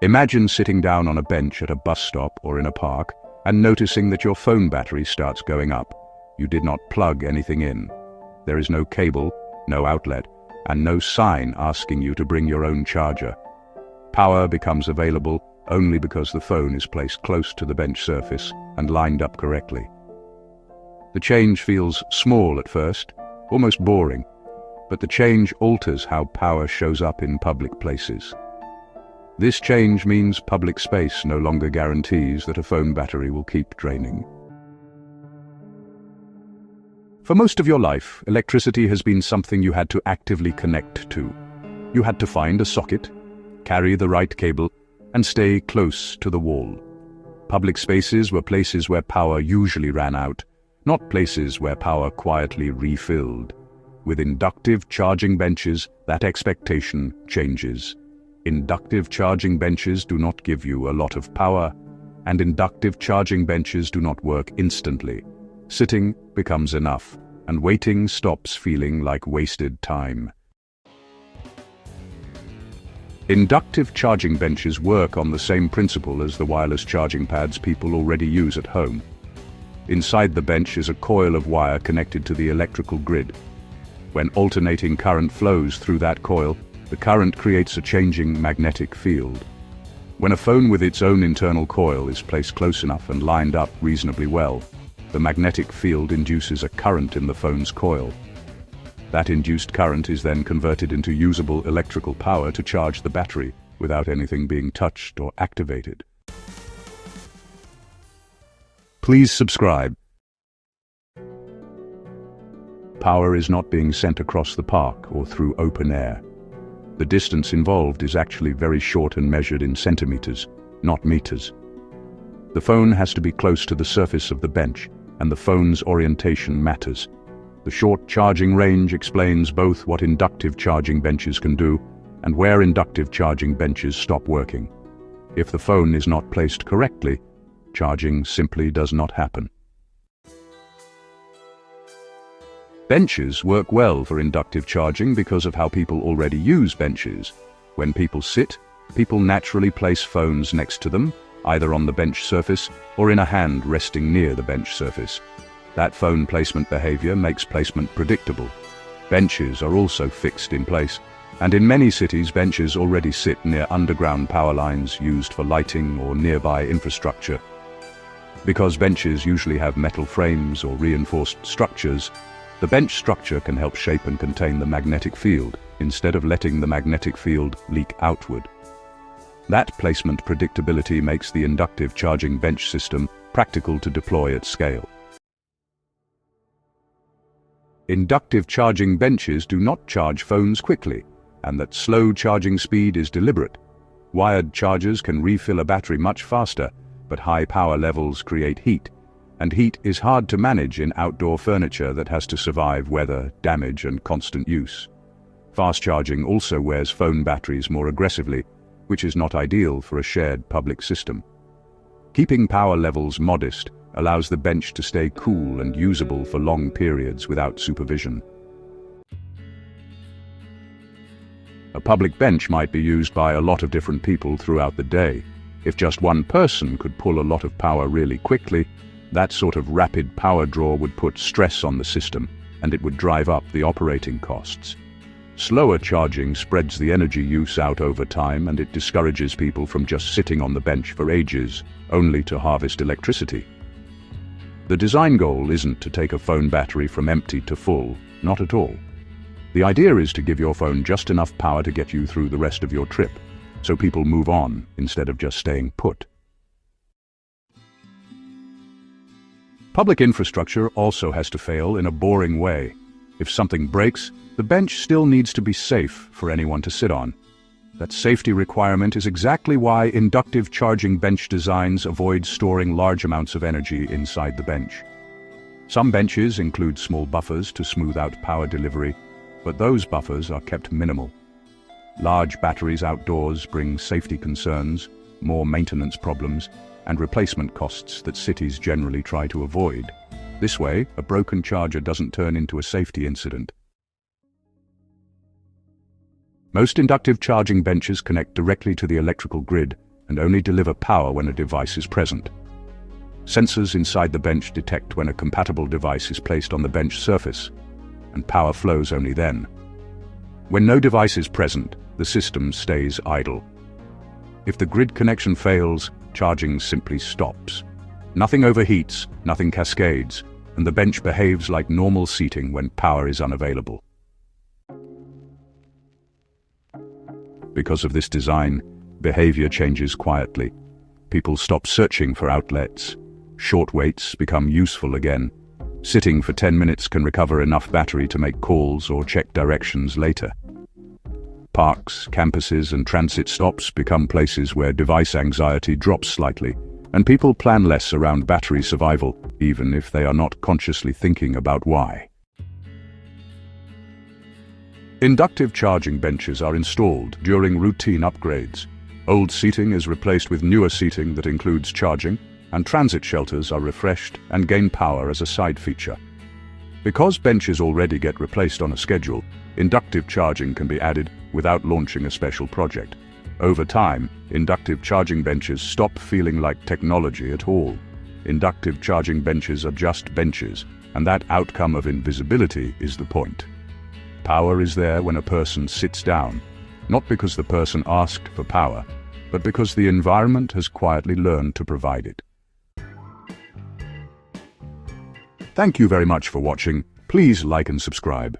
Imagine sitting down on a bench at a bus stop or in a park and noticing that your phone battery starts going up. You did not plug anything in. There is no cable, no outlet, and no sign asking you to bring your own charger. Power becomes available only because the phone is placed close to the bench surface and lined up correctly. The change feels small at first, almost boring, but the change alters how power shows up in public places. This change means public space no longer guarantees that a phone battery will keep draining. For most of your life, electricity has been something you had to actively connect to. You had to find a socket, carry the right cable, and stay close to the wall. Public spaces were places where power usually ran out, not places where power quietly refilled. With inductive charging benches, that expectation changes. Inductive charging benches do not give you a lot of power, and inductive charging benches do not work instantly. Sitting becomes enough, and waiting stops feeling like wasted time. Inductive charging benches work on the same principle as the wireless charging pads people already use at home. Inside the bench is a coil of wire connected to the electrical grid. When alternating current flows through that coil, the current creates a changing magnetic field. When a phone with its own internal coil is placed close enough and lined up reasonably well, the magnetic field induces a current in the phone's coil. That induced current is then converted into usable electrical power to charge the battery without anything being touched or activated. Please subscribe. Power is not being sent across the park or through open air. The distance involved is actually very short and measured in centimeters, not meters. The phone has to be close to the surface of the bench, and the phone's orientation matters. The short charging range explains both what inductive charging benches can do and where inductive charging benches stop working. If the phone is not placed correctly, charging simply does not happen. Benches work well for inductive charging because of how people already use benches. When people sit, people naturally place phones next to them, either on the bench surface or in a hand resting near the bench surface. That phone placement behavior makes placement predictable. Benches are also fixed in place, and in many cities benches already sit near underground power lines used for lighting or nearby infrastructure. Because benches usually have metal frames or reinforced structures, the bench structure can help shape and contain the magnetic field, instead of letting the magnetic field leak outward. That placement predictability makes the inductive charging bench system practical to deploy at scale. Inductive charging benches do not charge phones quickly, and that slow charging speed is deliberate. Wired chargers can refill a battery much faster, but high power levels create heat, and heat is hard to manage in outdoor furniture that has to survive weather, damage, and constant use. Fast charging also wears phone batteries more aggressively, which is not ideal for a shared public system. Keeping power levels modest allows the bench to stay cool and usable for long periods without supervision. A public bench might be used by a lot of different people throughout the day. If just one person could pull a lot of power really quickly, that sort of rapid power draw would put stress on the system, and it would drive up the operating costs. Slower charging spreads the energy use out over time, and it discourages people from just sitting on the bench for ages, only to harvest electricity. The design goal isn't to take a phone battery from empty to full, not at all. The idea is to give your phone just enough power to get you through the rest of your trip, so people move on instead of just staying put. Public infrastructure also has to fail in a boring way. If something breaks, the bench still needs to be safe for anyone to sit on. That safety requirement is exactly why inductive charging bench designs avoid storing large amounts of energy inside the bench. Some benches include small buffers to smooth out power delivery, but those buffers are kept minimal. Large batteries outdoors bring safety concerns, more maintenance problems, and replacement costs that cities generally try to avoid. This way, a broken charger doesn't turn into a safety incident. Most inductive charging benches connect directly to the electrical grid, and only deliver power when a device is present. Sensors inside the bench detect when a compatible device is placed on the bench surface, and power flows only then. When no device is present, the system stays idle. If the grid connection fails, charging simply stops. Nothing overheats, nothing cascades, and the bench behaves like normal seating when power is unavailable. Because of this design, behavior changes quietly. People stop searching for outlets. Short waits become useful again. Sitting for 10 minutes can recover enough battery to make calls or check directions later. Parks, campuses, and transit stops become places where device anxiety drops slightly, and people plan less around battery survival, even if they are not consciously thinking about why. Inductive charging benches are installed during routine upgrades. Old seating is replaced with newer seating that includes charging, and transit shelters are refreshed and gain power as a side feature. Because benches already get replaced on a schedule, inductive charging can be added without launching a special project. Over time, inductive charging benches stop feeling like technology at all. Inductive charging benches are just benches, and that outcome of invisibility is the point. Power is there when a person sits down, not because the person asked for power, but because the environment has quietly learned to provide it. Thank you very much for watching. Please like and subscribe.